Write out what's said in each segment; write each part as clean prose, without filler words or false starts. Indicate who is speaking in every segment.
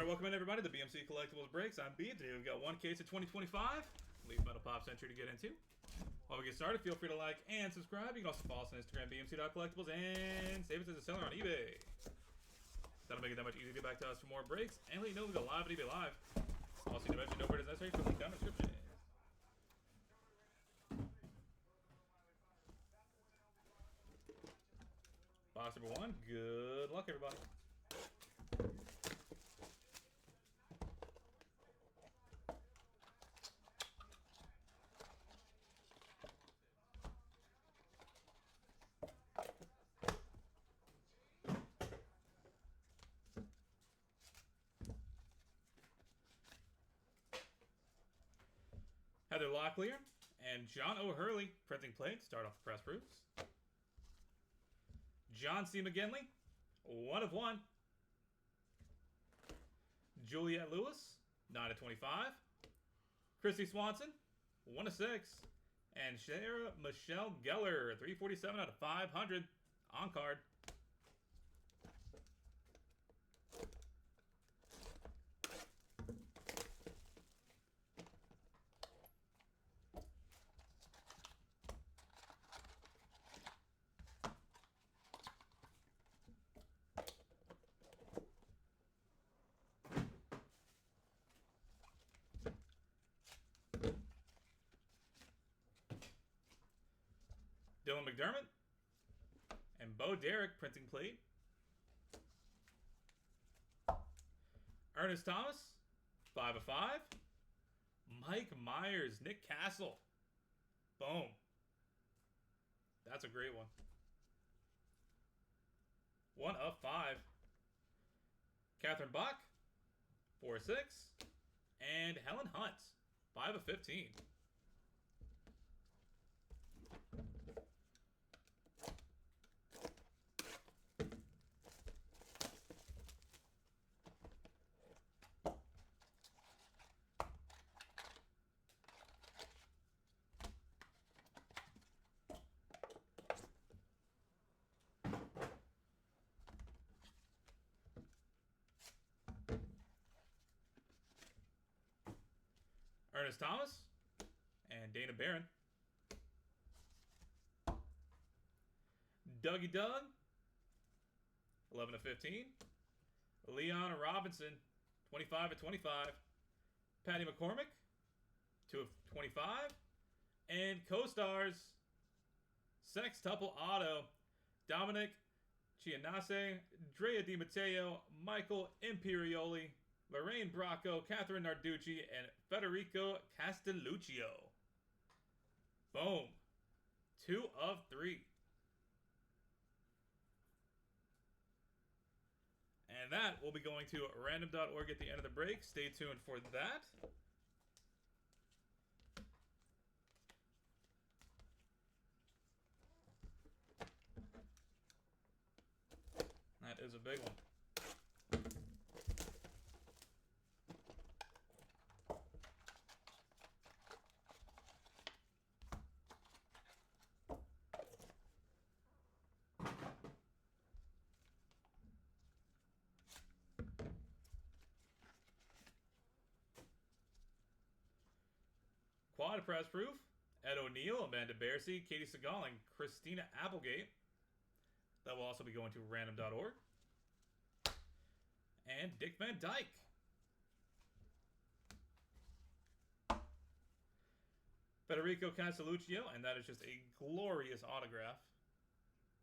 Speaker 1: Alright, welcome in everybody to the BMC Collectibles Breaks. I'm B. Today we've got one case of 2025 Leaf Metal Pop Century to get into. While we get started, feel free to like and subscribe. You can also follow us on Instagram, bmc.collectibles, and save us as a seller on eBay. That'll make it that much easier to get back to us for more breaks. And let you know we go live at eBay Live. Also, you mention no bid is necessary for the link down in the description. Box number one. Good luck, everybody. Heather Locklear and John O'Hurley, printing plate, start off the press proofs. John C. McGinley, 1 of 1. Juliette Lewis, 9 of 25. Christy Swanson, 1 of 6. And Sarah Michelle Gellar, 347 out of 500 on card. Dylan McDermott and Bo Derek, printing plate. Ernest Thomas, 5 of 5. Mike Myers, Nick Castle. Boom. That's a great one. 1 of 5. Catherine Bach, 4 of 6. And Helen Hunt, 5 of 15. Ernest Thomas and Dana Barron. Dougie Doug, 11 of 15. Leon Robinson, 25 of 25. Patty McCormick, 2 of 25. And co-stars, Sextuple Auto, Dominic Chianese, Drea Di Matteo, Michael Imperioli, Lorraine Bracco, Catherine Narducci, and Federico Castelluccio. Boom. 2 of 3. And that will be going to random.org at the end of the break. Stay tuned for that. That is a big one. Quad press proof. Ed O'Neill, Amanda Bearsey, Katie Segal, and Christina Applegate. That will also be going to random.org. And Dick Van Dyke. Federico Castelluccio, and that is just a glorious autograph.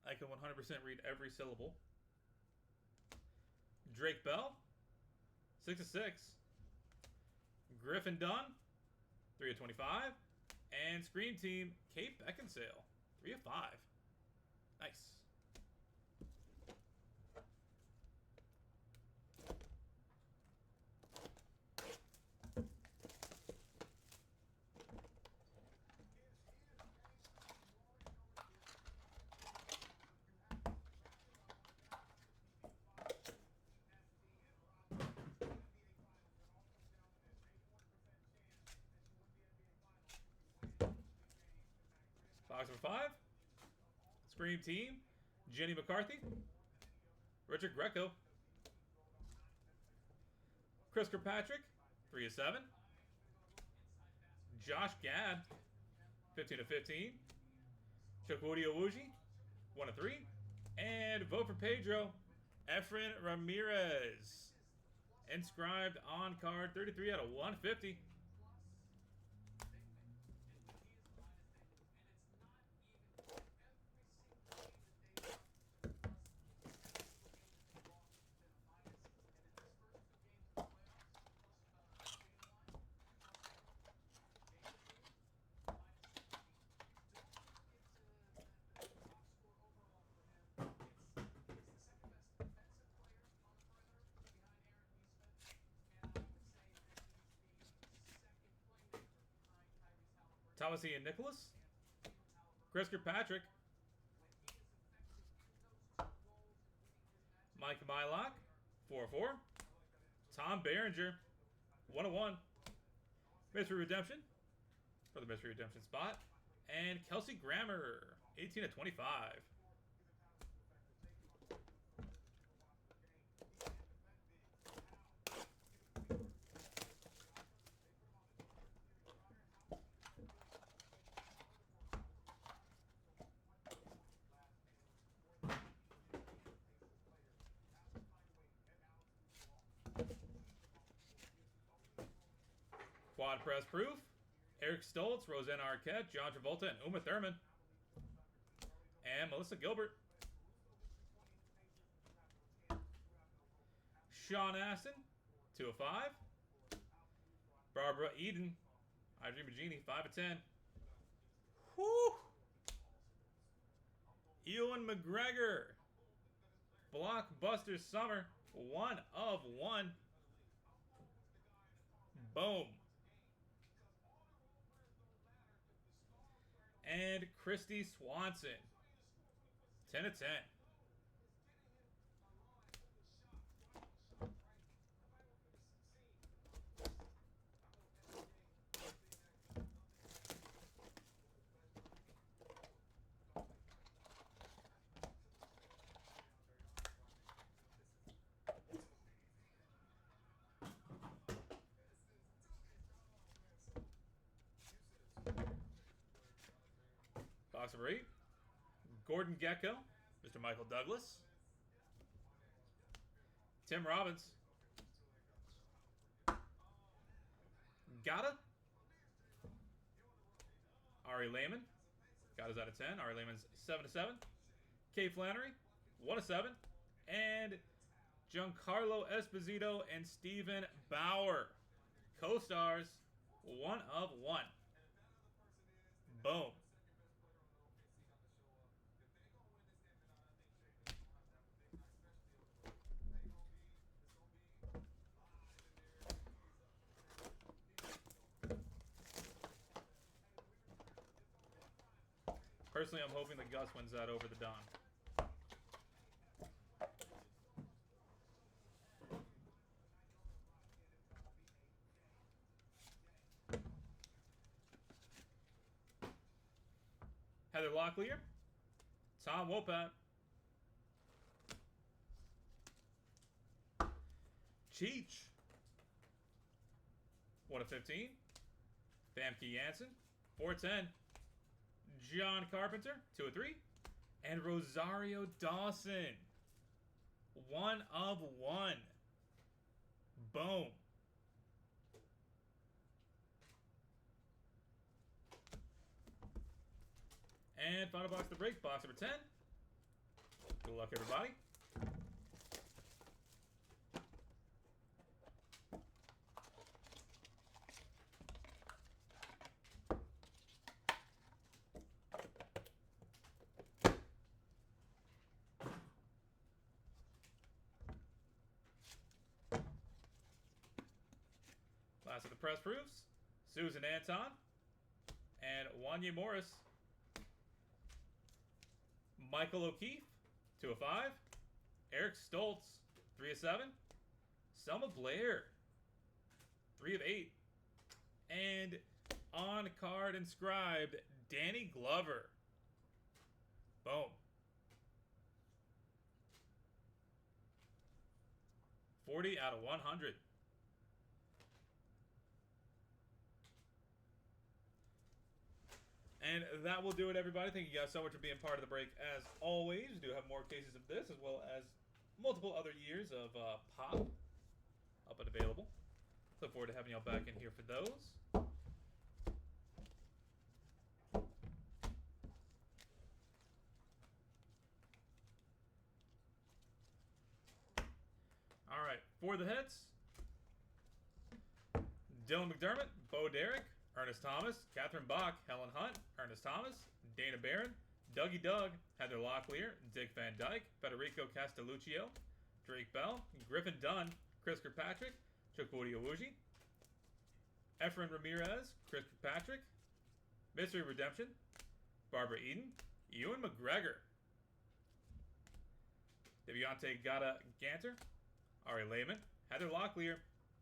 Speaker 1: I can 100% read every syllable. Drake Bell, 6 of 6. Griffin Dunn, 3 of 25. And Scream Team, Kate Beckinsale, 3 of 5. Nice. Box number 5. Scream Team, Jenny McCarthy, Richard Greco, Chris Kirkpatrick, 3 of 7. Josh Gad, 15 of 15. Chukwudi Owuji, 1 of 3. And vote for Pedro, Efren Ramirez. Inscribed on card, 33 out of 150. Thomas Ian Nicholas, Chris Kirkpatrick, Mike Mylock, 4-4. Tom Berenger, 1-1. Mystery Redemption for the Mystery Redemption spot. And Kelsey Grammer, 18 of 25. Quad Press Proof, Eric Stoltz, Roseanne Arquette, John Travolta, and Uma Thurman. And Melissa Gilbert. Sean Astin, 2 of 5. Barbara Eden, I Dream of Genie, 5 of 10. Whew! Ewan McGregor, Blockbuster Summer, 1 of 1. Boom. And Christy Swanson, 10 of 10. Box of 8. Gordon Gekko, Mr. Michael Douglas. Tim Robbins. Gata. Ari Lehman. Gata's out of 10. Ari Lehman's 7 of 7. Kay Flannery, 1 of 7. And Giancarlo Esposito and Stephen Bauer. Co-stars, 1 of 1. Boom. Personally, I'm hoping that Gus wins that over the Don. Heather Locklear, Tom Wopat, Cheech, 1 of 15. Famke Janssen, 4 of 10. John Carpenter, 2 of 3. And Rosario Dawson, 1 of 1. Boom. And final box to break, box number 10. Good luck, everybody. Last of the press proofs, Susan Anton and Wanya Morris. Michael O'Keefe, 2 of 5. Eric Stoltz, 3 of 7. Selma Blair, 3 of 8. And on card inscribed, Danny Glover. Boom. 40 out of 100. And that will do it, everybody. Thank you guys so much for being part of the break. As always, we do have more cases of this, as well as multiple other years of Pop up and available. Look forward to having y'all back in here for those. All right, for the hits, Dylan McDermott, Bo Derek, Ernest Thomas, Catherine Bach, Helen Hunt, Ernest Thomas, Dana Barron, Dougie Doug, Heather Locklear, Dick Van Dyke, Federico Castelluccio, Drake Bell, Griffin Dunn, Chris Kirkpatrick, Chukwudi Owuji, Efren Ramirez, Chris Kirkpatrick, Mystery Redemption, Barbara Eden, Ewan McGregor, Deviante Gata Ganter, Ari Lehman, Heather Locklear,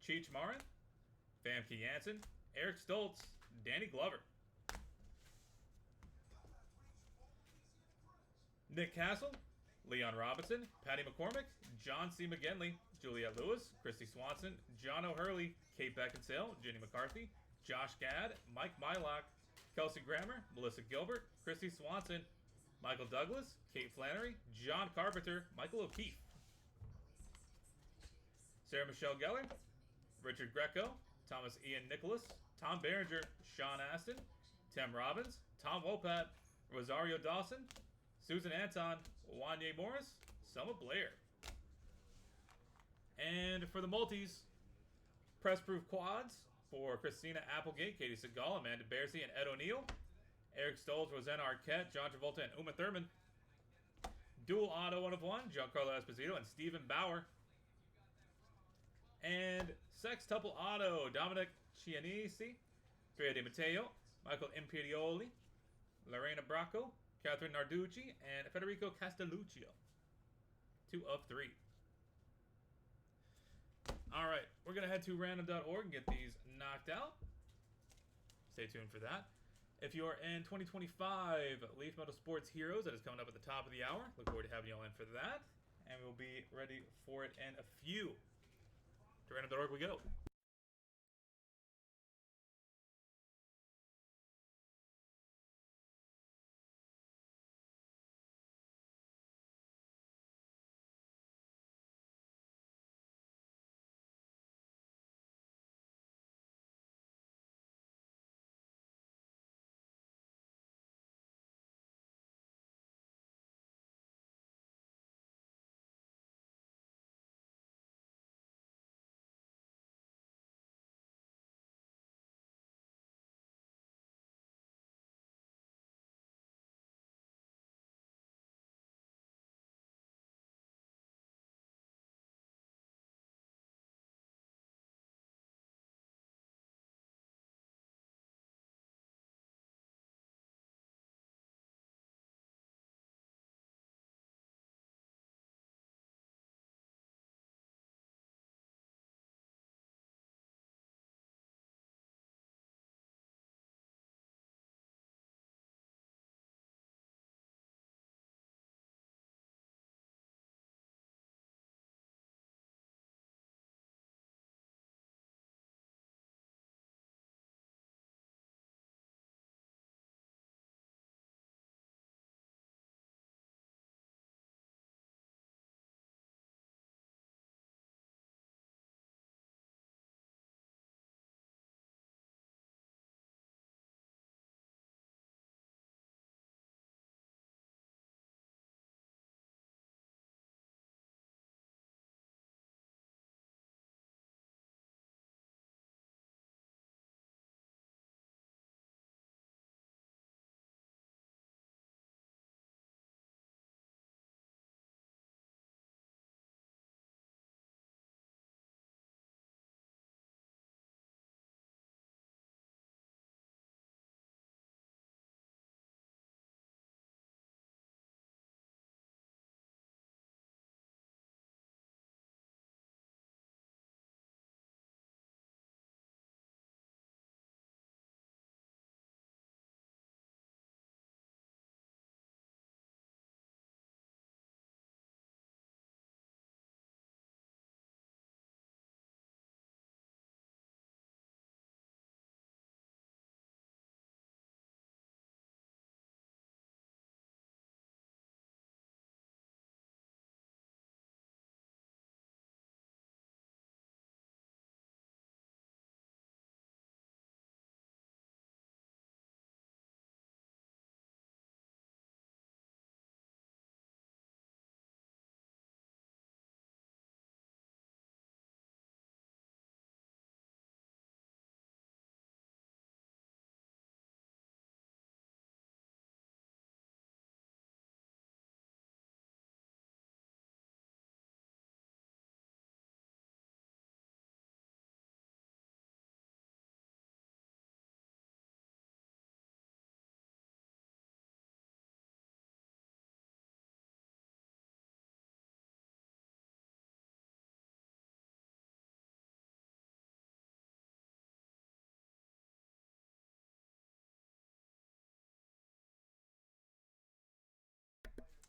Speaker 1: Cheech Marin, Famke Janssen, Eric Stoltz, Danny Glover, Nick Castle, Leon Robinson, Patty McCormick, John C. McGinley, Juliette Lewis, Christy Swanson, John O'Hurley, Kate Beckinsale, Jenny McCarthy, Josh Gad, Mike Mylock, Kelsey Grammer, Melissa Gilbert, Christy Swanson, Michael Douglas, Kate Flannery, John Carpenter, Michael O'Keefe, Sarah Michelle Gellar, Richard Greco, Thomas Ian Nicholas, Tom Berenger, Sean Aston, Tim Robbins, Tom Wopat, Rosario Dawson, Susan Anton, Wanye Morris, Selma Blair. And for the multis, Press Proof Quads for Christina Applegate, Katie Segal, Amanda Bearsey, and Ed O'Neill. Eric Stoltz, Rosanna Arquette, John Travolta, and Uma Thurman. Dual Auto 1 of 1, Giancarlo Esposito and Stephen Bauer. And Sextuple Auto, Dominic Chianese, Drea De Matteo, Michael Imperioli, Lorena Bracco, Catherine Narducci, and Federico Castelluccio. 2 of 3. Alright, we're going to head to random.org and get these knocked out. Stay tuned for that. If you're in 2025 Leaf Metal Sports Heroes, that is coming up at the top of the hour. Look forward to having you all in for that. And we'll be ready for it in a few. To random.org we go.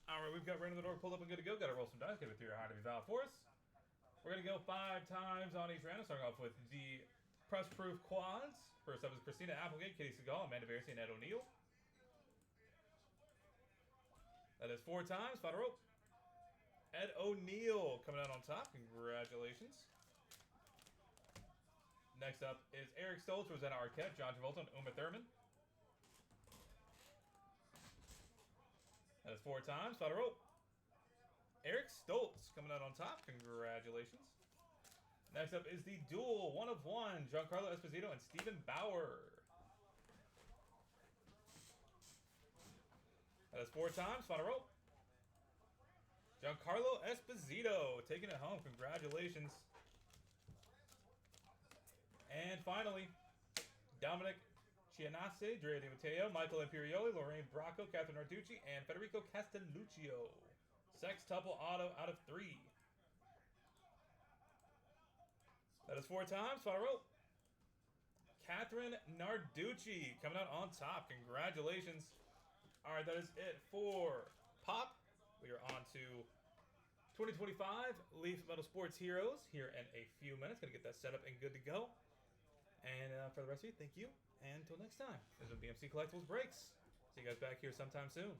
Speaker 1: All right, we've got random the door pulled up and good to go. Got to roll some dice. Get it through your high to be valid for us. We're going to go 5 times on each round. Starting off with the press-proof quads. First up is Christina Applegate, Kitty Seagal, Amanda Bearsey, and Ed O'Neill. That is 4 times. Final roll. Ed O'Neill coming out on top. Congratulations. Next up is Eric Stoltz, Rosanna Arquette, John Travolta, and Uma Thurman. That is 4 times. Final roll. Eric Stoltz coming out on top. Congratulations. Next up is the duel 1 of 1. Giancarlo Esposito and Stephen Bauer. That is 4 times. Final roll. Giancarlo Esposito taking it home. Congratulations. And finally, Dominic Chianase, Drea Di Matteo, Michael Imperioli, Lorraine Bracco, Catherine Narducci, and Federico Castelluccio. Sextuple auto out of 3. That is 4 times. Final roll. Catherine Narducci coming out on top. Congratulations. All right, that is it for Pop. We are on to 2025 Leaf Metal Sports Heroes here in a few minutes. Going to get that set up and good to go. And for the rest of you, thank you. And until next time, this is BMC Collectibles Breaks. See you guys back here sometime soon.